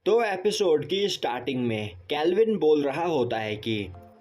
तो एपिसोड की स्टार्टिंग में कैल्विन बोल रहा होता है कि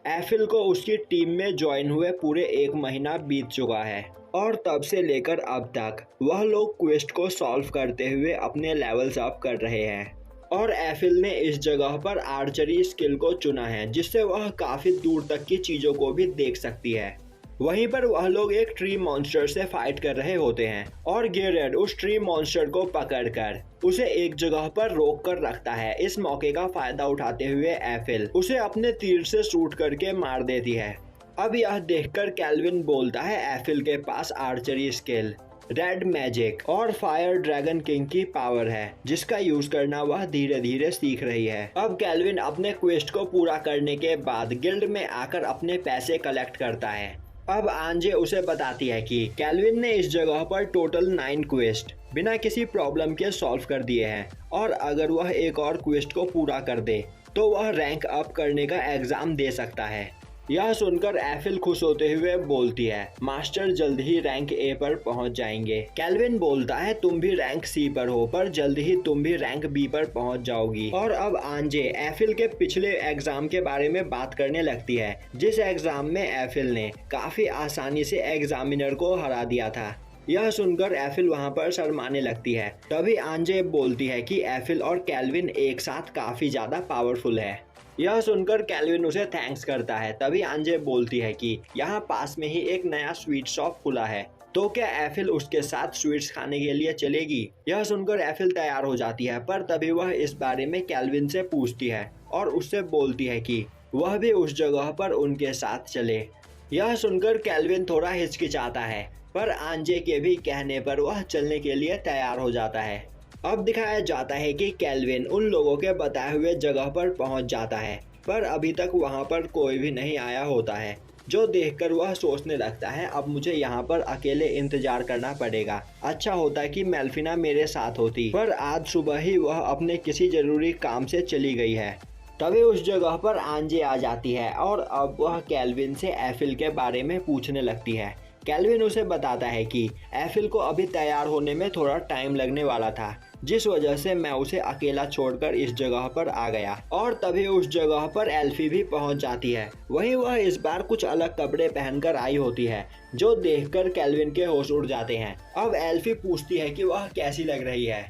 एफिल को उसकी टीम में ज्वाइन हुए पूरे 1 महीना बीत चुका है और तब से लेकर अब तक वह लोग क्वेस्ट को सॉल्व करते हुए अपने लेवल्स अप कर रहे हैं। और एफिल ने इस जगह पर आर्चरी स्किल को चुना है जिससे वह काफी दूर तक की चीजों को भी देख सकती है। वहीं पर वह लोग एक ट्री मॉन्स्टर से फाइट कर रहे होते हैं और गेरेड उस ट्री मॉन्स्टर को पकड़कर उसे एक जगह पर रोक कर रखता है। इस मौके का फायदा उठाते हुए एफिल उसे अपने तीर से शूट करके मार देती है। अब यह देखकर कैल्विन बोलता है एफिल के पास आर्चरी स्किल, रेड मैजिक और फायर ड्रैगन किंग की पावर है जिसका यूज करना वह धीरे धीरे सीख रही है। अब कैल्विन अपने क्वेस्ट को पूरा करने के बाद गिल्ड में आकर अपने पैसे कलेक्ट करता है। अब आंजे उसे बताती है कि कैल्विन ने इस जगह पर टोटल 9 क्वेस्ट बिना किसी प्रॉब्लम के सॉल्व कर दिए हैं और अगर वह एक और क्वेस्ट को पूरा कर दे तो वह रैंक अप करने का एग्जाम दे सकता है। यह सुनकर एफिल खुश होते हुए बोलती है मास्टर जल्द ही रैंक ए पर पहुंच जाएंगे। कैल्विन बोलता है तुम भी रैंक सी पर हो पर जल्द ही तुम भी रैंक बी पर पहुंच जाओगी। और अब आंजे एफिल के पिछले एग्जाम के बारे में बात करने लगती है जिस एग्जाम में एफिल ने काफी आसानी से एग्जामिनर को हरा दिया था। यह सुनकर एफिल वहां पर शर्माने लगती है। तभी आंजे बोलती है कि एफिल और कैल्विन एक साथ काफी ज्यादा पावरफुल है। यह सुनकर कैल्विन उसे थैंक्स करता है। तभी आंजे बोलती है कि यहाँ पास में ही एक नया स्वीट शॉप खुला है तो क्या एफिल उसके साथ स्वीट्स खाने के लिए चलेगी। यह सुनकर एफिल तैयार हो जाती है पर तभी वह इस बारे में कैल्विन से पूछती है और उससे बोलती है कि वह भी उस जगह पर उनके साथ चले। यह सुनकर कैल्विन थोड़ा हिचकिचाता है पर आंजे के भी कहने पर वह चलने के लिए तैयार हो जाता है। अब दिखाया जाता है कि कैल्विन उन लोगों के बताए हुए जगह पर पहुंच जाता है पर अभी तक वहां पर कोई भी नहीं आया होता है जो देखकर वह सोचने लगता है अब मुझे यहाँ पर अकेले इंतजार करना पड़ेगा। अच्छा होता कि मेल्फिना मेरे साथ होती पर आज सुबह ही वह अपने किसी जरूरी काम से चली गई है। तभी उस जगह पर आंजे आ जाती है और अब वह कैल्विन से एफिल के बारे में पूछने लगती है। कैल्विन उसे बताता है कि एफिल को अभी तैयार होने में थोड़ा टाइम लगने वाला था जिस वजह से मैं उसे अकेला छोड़कर इस जगह पर आ गया। और तभी उस जगह पर एल्फी भी पहुंच जाती है। वहीं वह इस बार कुछ अलग कपड़े पहनकर आई होती है जो देखकर कैल्विन के होश उड़ जाते हैं। अब एल्फी पूछती है कि वह कैसी लग रही है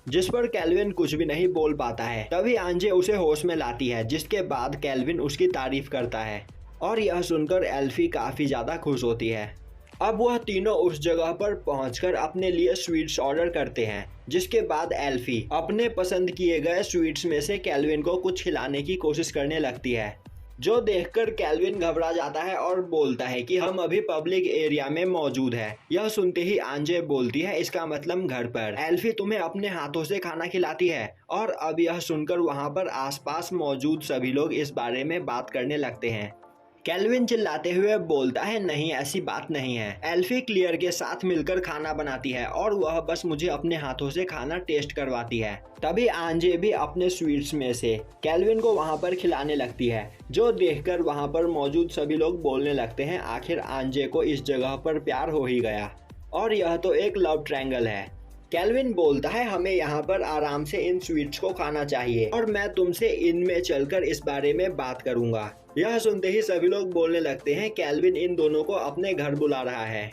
जिस पर कैल्विन कुछ भी नहीं बोल पाता है। तभी आंजे उसे होश में लाती है जिसके बाद कैल्विन उसकी तारीफ करता है और यह सुनकर एल्फी काफी ज्यादा खुश होती है। अब वह तीनों उस जगह पर पहुंचकर अपने लिए स्वीट्स ऑर्डर करते हैं जिसके बाद एल्फी अपने पसंद किए गए स्वीट्स में से कैल्विन को कुछ खिलाने की कोशिश करने लगती है जो देखकर कैल्विन घबरा जाता है और बोलता है कि हम अभी पब्लिक एरिया में मौजूद है। यह सुनते ही आंजे बोलती है इसका मतलब घर पर एल्फी तुम्हें अपने हाथों से खाना खिलाती है। और अब यह सुनकर वहां पर आसपास मौजूद सभी लोग इस बारे में बात करने लगते हैं। कैल्विन चिल्लाते हुए बोलता है नहीं ऐसी बात नहीं है, एल्फी क्लियर के साथ मिलकर खाना बनाती है और वह बस मुझे अपने हाथों से खाना टेस्ट करवाती है। तभी आंजे भी अपने स्वीट्स में से कैल्विन को वहां पर खिलाने लगती है जो देखकर वहां पर मौजूद सभी लोग बोलने लगते हैं आखिर आंजे को इस जगह पर प्यार हो ही गया और यह तो एक लव ट्रायंगल है। कैल्विन बोलता है हमें यहाँ पर आराम से इन स्वीट्स को खाना चाहिए और मैं तुमसे इनमें चलकर इस बारे में बात करूंगा। यह सुनते ही सभी लोग बोलने लगते हैं कैल्विन इन दोनों को अपने घर बुला रहा है।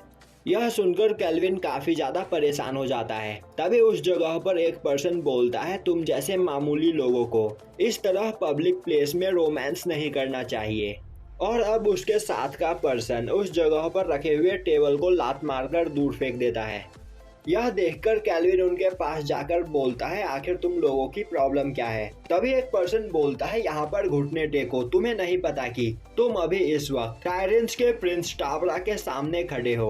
यह सुनकर कैल्विन काफी ज्यादा परेशान हो जाता है। तभी उस जगह पर एक पर्सन बोलता है तुम जैसे मामूली लोगों को इस तरह पब्लिक प्लेस में रोमांस नहीं करना चाहिए। और अब उसके साथ का पर्सन उस जगह पर रखे हुए टेबल को लात मारकर दूर फेंक देता है। यह देखकर कैल्विन उनके पास जाकर बोलता है आखिर तुम लोगों की प्रॉब्लम क्या है। तभी एक पर्सन बोलता है यहाँ पर घुटने टेको, तुम्हें नहीं पता कि तुम अभी इस वक्त टायरेंस के प्रिंस टावरा के सामने खड़े हो।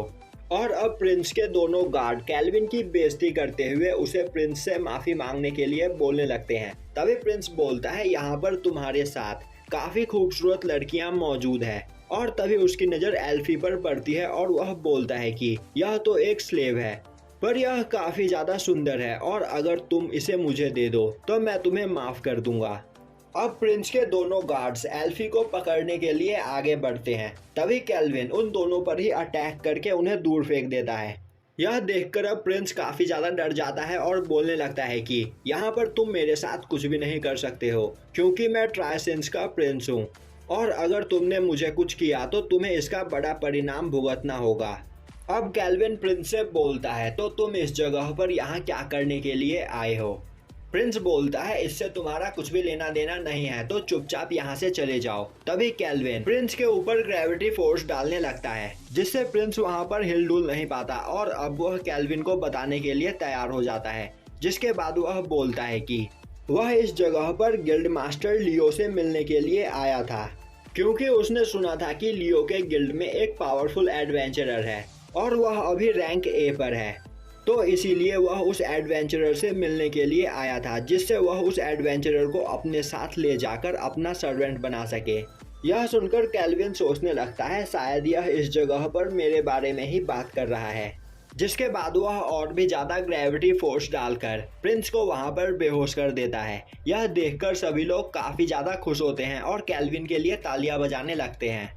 और अब प्रिंस के दोनों गार्ड कैल्विन की बेइज्जती करते हुए उसे प्रिंस से माफी मांगने के लिए बोलने लगते हैं। तभी प्रिंस बोलता है यहाँ पर तुम्हारे साथ काफी खूबसूरत लड़कियां मौजूद है। और तभी उसकी नजर एल्फी पर पड़ती है और वह बोलता है कि यह तो एक स्लेव है पर यह काफी ज्यादा सुंदर है और अगर तुम इसे मुझे दे दो तो मैं तुम्हें माफ कर दूंगा। अब प्रिंस के दोनों गार्ड्स एल्फी को पकड़ने के लिए आगे बढ़ते हैं। तभी कैल्विन उन दोनों पर ही अटैक करके उन्हें दूर फेंक देता है। यह देखकर अब प्रिंस काफी ज्यादा डर जाता है और बोलने लगता है कि यहाँ पर तुम मेरे साथ कुछ भी नहीं कर सकते हो, क्योंकि मैं ट्राइसेंस का प्रिंस हूँ और अगर तुमने मुझे कुछ किया तो तुम्हें इसका बड़ा परिणाम भुगतना होगा। अब कैल्विन प्रिंस से बोलता है, तो तुम इस जगह पर यहाँ क्या करने के लिए आए हो? प्रिंस बोलता है, इससे तुम्हारा कुछ भी लेना देना नहीं है, तो चुपचाप यहाँ से चले जाओ। तभी कैल्विन प्रिंस के ऊपर ग्रेविटी फोर्स डालने लगता है, जिससे प्रिंस वहाँ पर हिलडुल नहीं पाता और अब वह कैल्विन को बताने के लिए तैयार हो जाता है। जिसके बाद वह बोलता है कि वह इस जगह पर गिल्ड मास्टर लियो से मिलने के लिए आया था, क्योंकि उसने सुना था कि लियो के गिल्ड में एक पावरफुल एडवेंचरर है और वह अभी रैंक ए पर है, तो इसीलिए वह उस एडवेंचरर से मिलने के लिए आया था, जिससे वह उस एडवेंचरर को अपने साथ ले जाकर अपना सर्वेंट बना सके। यह सुनकर कैल्विन सोचने लगता है, शायद यह इस जगह पर मेरे बारे में ही बात कर रहा है। जिसके बाद वह और भी ज़्यादा ग्रेविटी फोर्स डालकर प्रिंस को वहां पर बेहोश कर देता है। यह देखकर सभी लोग काफ़ी ज़्यादा खुश होते हैं और कैल्विन के लिए तालियां बजाने लगते हैं।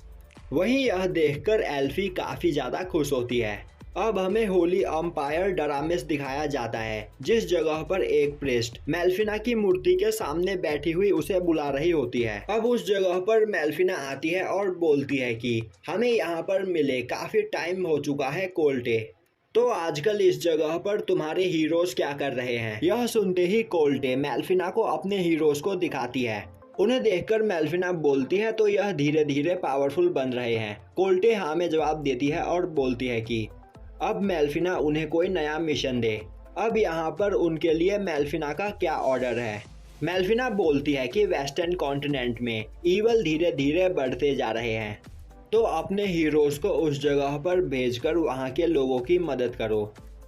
वहीं यह देखकर एल्फी काफ़ी ज़्यादा खुश होती है। अब हमें होली अंपायर डरामिस दिखाया जाता है, जिस जगह पर एक प्रेस्ट मेल्फिना की मूर्ति के सामने बैठी हुई उसे बुला रही होती है। अब उस जगह पर मेल्फिना आती है और बोलती है कि हमें यहाँ पर मिले काफ़ी टाइम हो चुका है कोल्टे, तो आजकल इस जगह पर तुम्हारे हीरोज क्या कर रहे हैं? यह सुनते ही कोल्टे मेल्फिना को अपने हीरोज को दिखाती है। उन्हें देखकर मेल्फिना बोलती है, तो यह धीरे धीरे पावरफुल बन रहे हैं। कोल्टे हाँ में जवाब देती है और बोलती है कि अब मेल्फिना उन्हें कोई नया मिशन दे। अब यहाँ पर उनके लिए मेल्फिना का क्या ऑर्डर है? मेल्फिना बोलती है कि वेस्टर्न कॉन्टिनेंट में ईवल धीरे धीरे बढ़ते जा रहे हैं, तो अपने हीरोज को उस जगह पर भेजकर वहाँ के लोगों की मदद करो।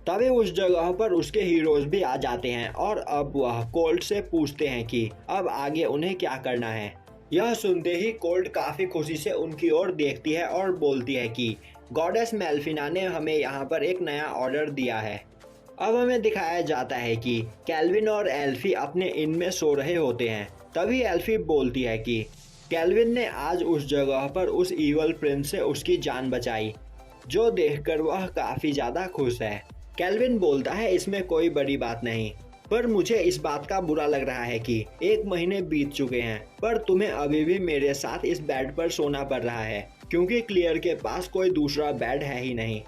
तभी उस जगह पर उसके हीरोज भी आ जाते हैं और अब वह कोल्ट से पूछते हैं कि अब आगे उन्हें क्या करना है। यह सुनते ही कोल्ट काफ़ी खुशी से उनकी ओर देखती है और बोलती है कि गॉडेस मेल्फिना ने हमें यहाँ पर एक नया ऑर्डर दिया है। अब हमें दिखाया जाता है कि कैल्विन और एल्फी अपने इन में सो रहे होते हैं। तभी एल्फी बोलती है कि कैल्विन ने आज उस जगह पर उस ईवल प्रिंस से उसकी जान बचाई, जो देखकर वह काफ़ी ज़्यादा खुश है। कैल्विन बोलता है, इसमें कोई बड़ी बात नहीं, पर मुझे इस बात का बुरा लग रहा है कि 1 महीने बीत चुके हैं, पर तुम्हें अभी भी मेरे साथ इस बेड पर सोना पड़ रहा है, क्योंकि क्लियर के पास कोई दूसरा बेड है ही नहीं।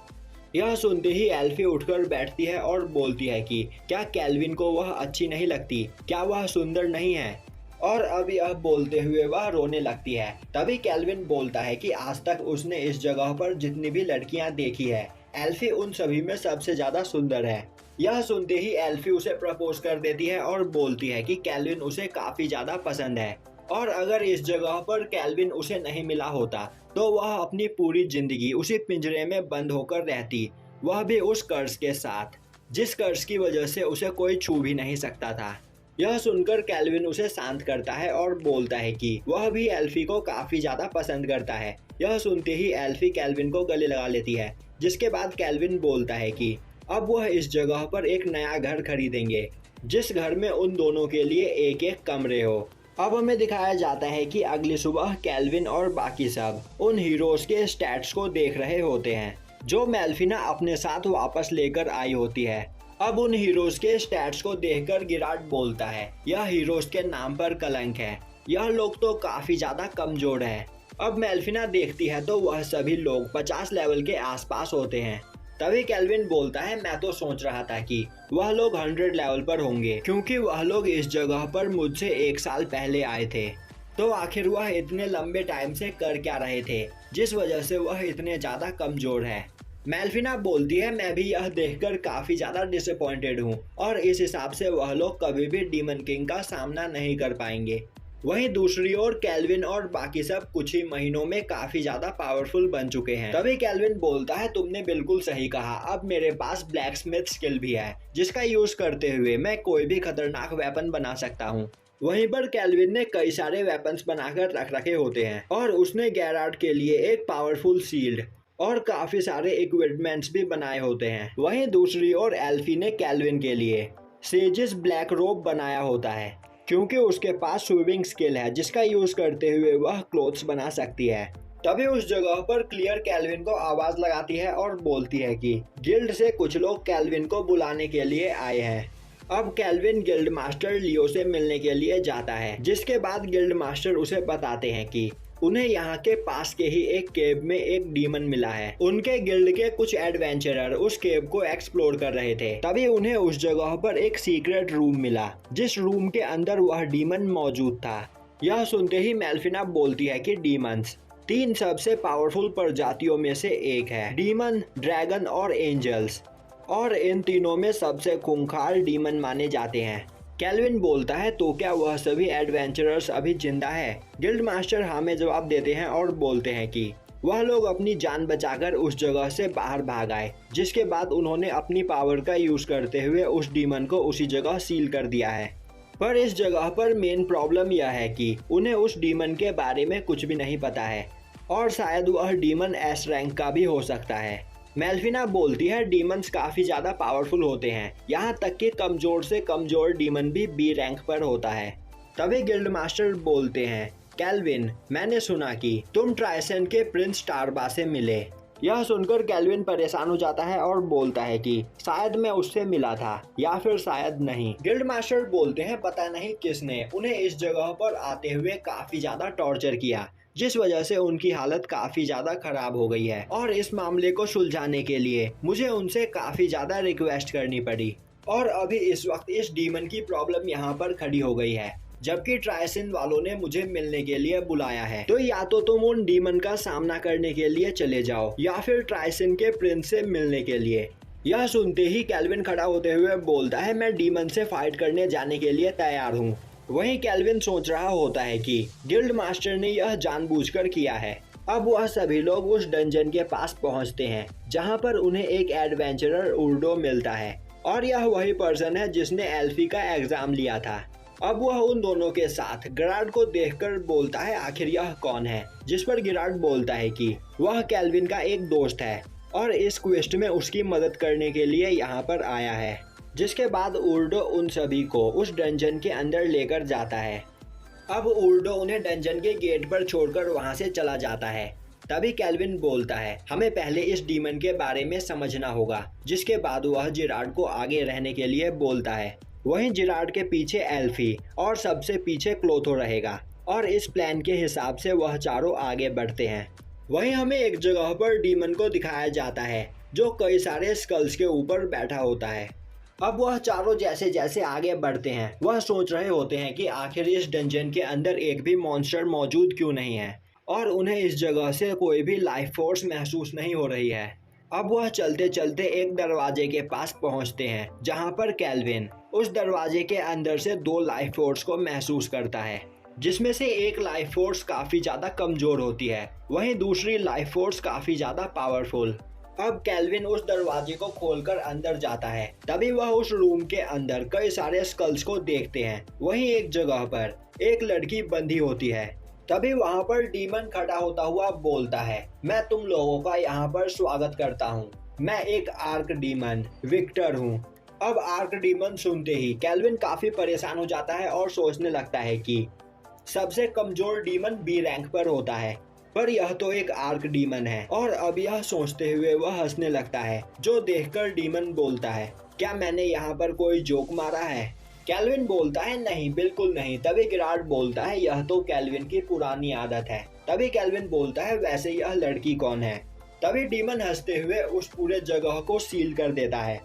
यह सुनते ही एल्फी उठकर बैठती है और बोलती है कि क्या कैल्विन को वह अच्छी नहीं लगती? क्या वह सुंदर नहीं है? और अब यह बोलते हुए वह रोने लगती है। तभी कैल्विन बोलता है कि आज तक उसने इस जगह पर जितनी भी लड़कियां देखी है, एल्फी उन सभी में सबसे ज़्यादा सुंदर है। यह सुनते ही एल्फी उसे प्रपोज कर देती है और बोलती है कि कैल्विन उसे काफ़ी ज़्यादा पसंद है और अगर इस जगह पर कैल्विन उसे नहीं मिला होता तो वह अपनी पूरी जिंदगी उसी पिंजरे में बंद होकर रहती, वह भी उस कर्ज के साथ, जिस कर्ज की वजह से उसे कोई छू भी नहीं सकता था। यह सुनकर कैल्विन उसे शांत करता है और बोलता है कि वह भी एल्फी को काफ़ी ज़्यादा पसंद करता है। यह सुनते ही एल्फी कैल्विन को गले लगा लेती है। जिसके बाद कैल्विन बोलता है कि अब वह इस जगह पर एक नया घर खरीदेंगे, जिस घर में उन दोनों के लिए एक एक कमरे हो। अब हमें दिखाया जाता है कि अगली सुबह कैल्विन और बाकी सब उन हीरोज के स्टैट्स को देख रहे होते हैं, जो मेल्फिना अपने साथ वापस लेकर आई होती है। अब उन हीरोज के स्टैट्स को देखकर गिराट बोलता है, यह हीरोज के नाम पर कलंक है, यह लोग तो काफ़ी ज़्यादा कमज़ोर हैं। अब मेल्फिना देखती है तो वह सभी लोग 50 लेवल के आसपास होते हैं। तभी कैल्विन बोलता है, मैं तो सोच रहा था कि वह लोग 100 लेवल पर होंगे, क्योंकि वह लोग इस जगह पर मुझसे 1 साल पहले आए थे, तो आखिर वह इतने लंबे टाइम से कर क्या रहे थे, जिस वजह से वह इतने ज़्यादा कमज़ोर है। मेल्फिना बोलती है, मैं भी यह देखकर काफ़ी ज़्यादा डिसअपॉइंटेड हूँ और इस हिसाब से वह लोग कभी भी डीमन किंग का सामना नहीं कर पाएंगे। वहीं दूसरी ओर कैल्विन और बाकी सब कुछ ही महीनों में काफ़ी ज़्यादा पावरफुल बन चुके हैं। तभी कैल्विन बोलता है, तुमने बिल्कुल सही कहा, अब मेरे पास ब्लैक स्मिथ स्किल भी है, जिसका यूज़ करते हुए मैं कोई भी खतरनाक वेपन बना सकता हूँ। वहीं पर कैल्विन ने कई सारे वेपन्स बनाकर रख रखे होते हैं और उसने गैराट के लिए एक पावरफुल शील्ड और काफ़ी सारे इक्विपमेंट्स भी बनाए होते हैं। वहीं दूसरी ओर एल्फी ने कैल्विन के लिए सेजिस ब्लैक रोब बनाया होता है, क्योंकि उसके पास स्विमिंग स्किल है, जिसका यूज़ करते हुए वह क्लोथ्स बना सकती है। तभी उस जगह पर क्लियर कैल्विन को आवाज लगाती है और बोलती है कि गिल्ड से कुछ लोग कैल्विन को बुलाने के लिए आए हैं। अब कैल्विन गिल्ड मास्टर लियो से मिलने के लिए जाता है, जिसके बाद गिल्ड मास्टर उसे बताते हैं कि उन्हें यहाँ के पास के ही एक केव में एक डीमन मिला है। उनके गिल्ड के कुछ एडवेंचरर उस केव को एक्सप्लोर कर रहे थे, तभी उन्हें उस जगह पर एक सीक्रेट रूम मिला, जिस रूम के अंदर वह डीमन मौजूद था। यह सुनते ही मेल्फिना बोलती है कि डीमंस 3 सबसे पावरफुल प्रजातियों में से एक है, डीमन, ड्रैगन और एंजल्स, और इन तीनों में सबसे खूंखार डीमन माने जाते हैं। कैल्विन बोलता है तो क्या वह सभी एडवेंचरर्स अभी जिंदा है? गिल्ड मास्टर हाँ में जवाब देते हैं और बोलते हैं कि वह लोग अपनी जान बचाकर उस जगह से बाहर भाग आए, जिसके बाद उन्होंने अपनी पावर का यूज करते हुए उस डीमन को उसी जगह सील कर दिया है। पर इस जगह पर मेन प्रॉब्लम यह है कि उन्हें उस डीमन के बारे में कुछ भी नहीं पता है, और शायद वह डीमन एस रैंक का भी हो सकता है। मेल्फिना बोलती है डीमंस काफी ज्यादा पावरफुल होते हैं, यहाँ तक कि कमजोर से कमजोर डीमन भी बी रैंक पर होता है। तभी गिल्ड मास्टर बोलते हैं कैल्विन, मैंने सुना कि तुम ट्राइसेंट के प्रिंस टारबा से मिले। यह सुनकर कैल्विन परेशान हो जाता है और बोलता है कि शायद मैं उससे मिला था या फिर शायद नहीं। गिल्ड मास्टर बोलते हैं पता नहीं किसने उन्हें इस जगह पर आते हुए काफी ज्यादा टॉर्चर किया, जिस वजह से उनकी हालत काफी ज्यादा खराब हो गई है, और इस मामले को सुलझाने के लिए मुझे उनसे काफी ज्यादा रिक्वेस्ट करनी पड़ी, और अभी इस वक्त इस डीमन की प्रॉब्लम यहाँ पर खड़ी हो गई है, जबकि ट्राइसिन वालों ने मुझे मिलने के लिए बुलाया है। तो या तो तुम उन डीमन का सामना करने के लिए चले जाओ या फिर ट्राइसिन के प्रिंस से मिलने के लिए। यह सुनते ही कैल्विन खड़ा होते हुए बोलता है मैं डीमन से फाइट करने जाने के लिए तैयार हूँ। वहीं कैल्विन सोच रहा होता है कि गिल्ड मास्टर ने यह जानबूझकर किया है। अब वह सभी लोग उस डंजन के पास पहुंचते हैं, जहां पर उन्हें एक एडवेंचरर उर्डो मिलता है, और यह वही पर्सन है जिसने एल्फी का एग्जाम लिया था। अब वह उन दोनों के साथ गिरार्ड को देखकर बोलता है आखिर यह कौन है, जिस पर गिरार्ड बोलता है कि वह कैल्विन का एक दोस्त है और इस क्वेस्ट में उसकी मदद करने के लिए यहाँ पर आया है। जिसके बाद उर्डो उन सभी को उस डंजन के अंदर लेकर जाता है। अब उर्डो उन्हें डंजन के गेट पर छोड़कर वहां से चला जाता है। तभी कैल्विन बोलता है हमें पहले इस डीमन के बारे में समझना होगा, जिसके बाद वह जिरार्ड को आगे रहने के लिए बोलता है। वहीं जिरार्ड के पीछे एल्फी और सबसे पीछे क्लोथो रहेगा, और इस प्लान के हिसाब से वह चारों आगे बढ़ते हैं। वहीं हमें एक जगह पर डीमन को दिखाया जाता है जो कई सारे स्कल्स के ऊपर बैठा होता है। अब वह चारों जैसे जैसे आगे बढ़ते हैं वह सोच रहे होते हैं कि आखिर इस डंजन के अंदर एक भी मॉन्स्टर मौजूद क्यों नहीं है, और उन्हें इस जगह से कोई भी लाइफ फोर्स महसूस नहीं हो रही है। अब वह चलते चलते एक दरवाजे के पास पहुंचते हैं, जहां पर कैल्विन उस दरवाजे के अंदर से 2 लाइफ फोर्स को महसूस करता है, जिसमें से एक लाइफ फोर्स काफी ज्यादा कमजोर होती है, वहीं दूसरी लाइफ फोर्स काफी ज्यादा पावरफुल। अब कैल्विन उस दरवाजे को खोलकर अंदर जाता है। तभी वह उस रूम के अंदर कई सारे स्कल्स को देखते हैं। वहीं एक जगह पर एक लड़की बंधी होती है। तभी वहां पर डीमन खड़ा होता हुआ बोलता है मैं तुम लोगों का यहाँ पर स्वागत करता हूँ, मैं एक आर्क डीमन विक्टर हूँ। अब आर्क डीमन सुनते ही कैल्विन काफी परेशान हो जाता है और सोचने लगता है कि सबसे कमजोर डीमन बी रैंक पर होता है, पर यह तो एक आर्क डीमन है। और अब यह सोचते हुए वह हंसने लगता है, जो देखकर डीमन बोलता है क्या मैंने यहाँ पर कोई जोक मारा है? कैल्विन बोलता है नहीं, बिल्कुल नहीं। तभी गिरार्ड बोलता है यह तो कैल्विन की पुरानी आदत है। तभी कैल्विन बोलता है वैसे यह लड़की कौन है? तभी डीमन हंसते हुए उस पूरे जगह को सील कर देता है,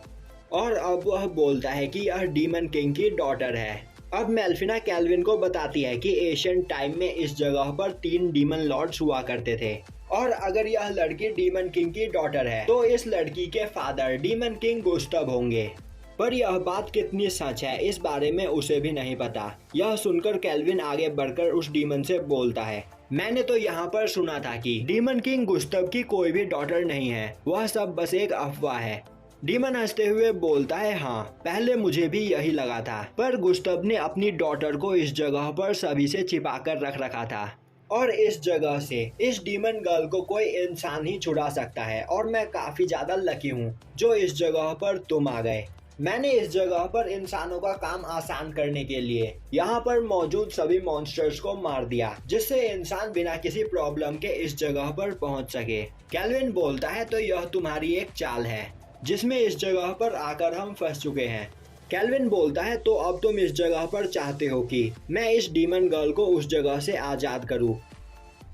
और अब वह बोलता है कि यह डीमन किंग की डॉटर है। अब मेल्फिना कैल्विन को बताती है कि एशियन टाइम में इस जगह पर 3 डीमन लॉर्ड्स हुआ करते थे, और अगर यह लड़की डीमन किंग की डॉटर है तो इस लड़की के फादर डीमन किंग गुस्ताव होंगे। पर यह बात कितनी सच है इस बारे में उसे भी नहीं पता। यह सुनकर कैल्विन आगे बढ़कर उस डीमन से बोलता है मैंने तो यहाँ पर सुना था कि डीमन किंग गुस्ताव की कोई भी डॉटर नहीं है, वह सब बस एक अफवाह है। डीमन हंसते हुए बोलता है हाँ, पहले मुझे भी यही लगा था, पर गुस्ताव ने अपनी डॉटर को इस जगह पर सभी से छिपा कर रख रखा था, और इस जगह से इस डीमन गर्ल को कोई इंसान ही छुड़ा सकता है, और मैं काफी ज्यादा लकी हूँ जो इस जगह पर तुम आ गए। मैंने इस जगह पर इंसानों का काम आसान करने के लिए यहाँ पर मौजूद सभी मॉन्स्टर्स को मार दिया, जिससे इंसान बिना किसी प्रॉब्लम के इस जगह पर पहुँच सके। कैल्विन बोलता है तो यह तुम्हारी एक चाल है जिसमें इस जगह पर आकर हम फंस चुके हैं। कैल्विन बोलता है तो अब तुम इस जगह पर चाहते हो कि मैं इस डीमन गर्ल को उस जगह से आज़ाद करूं।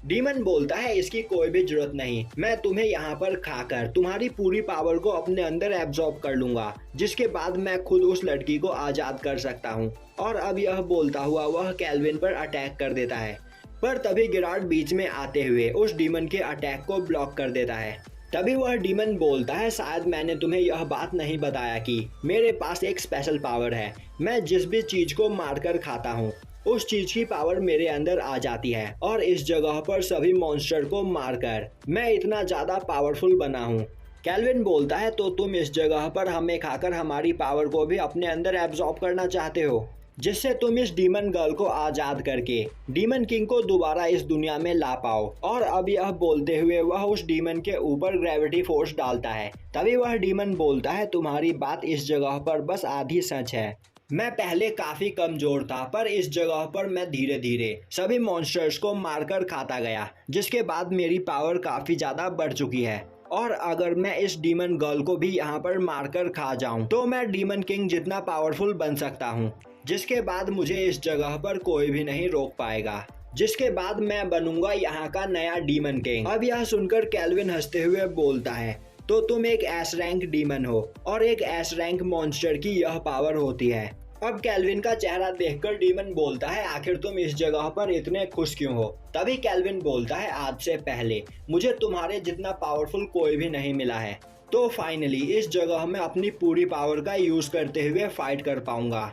डीमन बोलता है इसकी कोई भी जरूरत नहीं, मैं तुम्हें यहाँ पर खाकर तुम्हारी पूरी पावर को अपने अंदर एब्जॉर्ब कर लूंगा, जिसके बाद मैं खुद उस लड़की को आज़ाद कर सकता हूँ। और अब यह बोलता हुआ वह कैल्विन पर अटैक कर देता है, पर तभी गिराट बीच में आते हुए उस डीमन के अटैक को ब्लॉक कर देता है। तभी वह डीमन बोलता है शायद मैंने तुम्हें यह बात नहीं बताया कि मेरे पास एक स्पेशल पावर है, मैं जिस भी चीज को मारकर खाता हूँ उस चीज की पावर मेरे अंदर आ जाती है और इस जगह पर सभी मॉन्स्टर को मारकर मैं इतना ज्यादा पावरफुल बना हूँ। कैल्विन बोलता है तो तुम इस जगह पर हमें खाकर हमारी पावर को भी अपने अंदर एब्जॉर्ब करना चाहते हो, जिससे तुम इस डीमन गर्ल को आजाद करके डीमन किंग को दोबारा इस दुनिया में ला पाओ। और अब यह बोलते हुए वह उस डीमन के ऊपर ग्रेविटी फोर्स डालता है। तभी वह डीमन बोलता है तुम्हारी बात इस जगह पर बस आधी सच है, मैं पहले काफी कमजोर था पर इस जगह पर मैं धीरे धीरे सभी मॉन्स्टर्स को मारकर खाता गया, जिसके बाद मेरी पावर काफी ज्यादा बढ़ चुकी है। और अगर मैं इस डीमन गर्ल को भी यहाँ पर मारकर खा जाऊं तो मैं डीमन किंग जितना पावरफुल बन सकता हूँ, जिसके बाद मुझे इस जगह पर कोई भी नहीं रोक पाएगा, जिसके बाद मैं बनूंगा यहाँ का नया डीमन किंग। अब यह सुनकर कैल्विन हंसते हुए बोलता है तो तुम एक एस रैंक डीमन हो और एक एस रैंक मॉन्स्टर की यह पावर होती है। अब कैल्विन का चेहरा देखकर डीमन बोलता है आखिर तुम इस जगह पर इतने खुश क्यों हो। तभी कैल्विन बोलता है आज से पहले मुझे तुम्हारे जितना पावरफुल कोई भी नहीं मिला है, तो फाइनली इस जगह में अपनी पूरी पावर का यूज करते हुए फाइट कर पाऊंगा।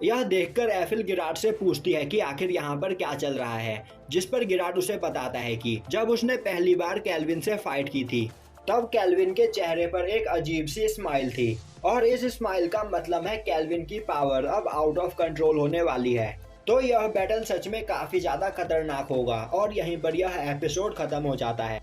यह देखकर एफिल गिराट से पूछती है कि आखिर यहाँ पर क्या चल रहा है, जिस पर गिराट उसे बताता है कि जब उसने पहली बार कैल्विन से फाइट की थी तब कैल्विन के चेहरे पर एक अजीब सी स्माइल थी और इस स्माइल का मतलब है कैल्विन की पावर अब आउट ऑफ कंट्रोल होने वाली है। तो यह बैटल सच में काफी ज्यादा खतरनाक होगा और यहीं पर यह एपिसोड खत्म हो जाता है।